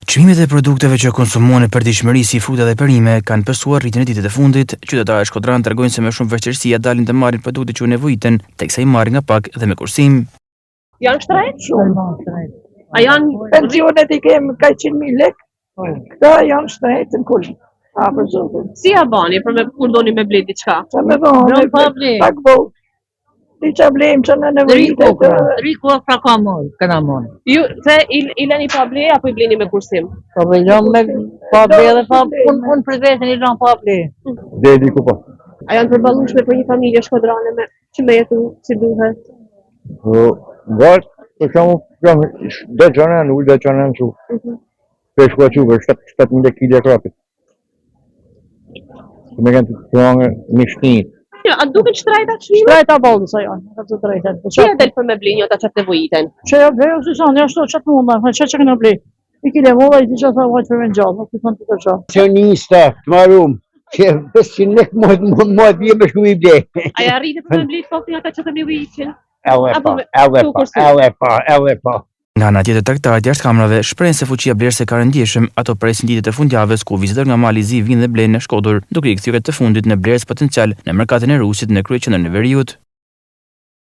Çmimet e produkteve që konsumohen në përditshmëri si fruta dhe perime kanë pësuar rritjen e ditëve të fundit. Qytetarët e Shkodran tregojnë se me shumë vështirësia dalin të marrin produktet që u nevojiten, teksa i marrin nga pak dhe me kursim. Janë shtrejt? Shumë. A janë Pensionet i kemë ka 100.000 lekë, këta janë shtrejt në kull. Për zotin. Si ja bani për me kur doni me ble diçka? Sa me bëhë, pak bot. Ti që blejmë që në nevojitet. Riko pra ka mojë, këna mojë. Ju, se i leni pa ble, apo i bleni me kursim? Po vëllon me pa ble dhe pa unë për vetën i lën pa ble. Dedi ku po. A janë përballueshme për një familje shkodrane me që me jetu si duhet? Gart, për shumë, do që në ullë, do që në në që. Për shkua që për 17 kg krapit. Që me kanë të përngë një shtinit. A duket shtrajta çmime? Shtrajta bolë sa janë, ka të drejten. Që e del për me ble një ata që të nevojiten? Që e ble, si sa, një ashtu që të mundën, që kënë ble. I kile molla, i di që të vajtë për me në gjallë, nuk të thënë të të qa. Sionista, të marum, që 500 lek më dhje me shku i ble. A ja rritë për me ble të foktin ata që të nevojitin? Elle pa. Nga ana tjetër, tregtarët jashtëkamrave shprehen se fuqia blerëse ka rëndësishëm, ato presin ditët e fundjavës ku vizitatorë nga Mali Zi vinë dhe blejnë në Shkodër, duke i kthyer të fundit në blerës potencial në merkatin e Rusit në kryeqendrën e Veriut.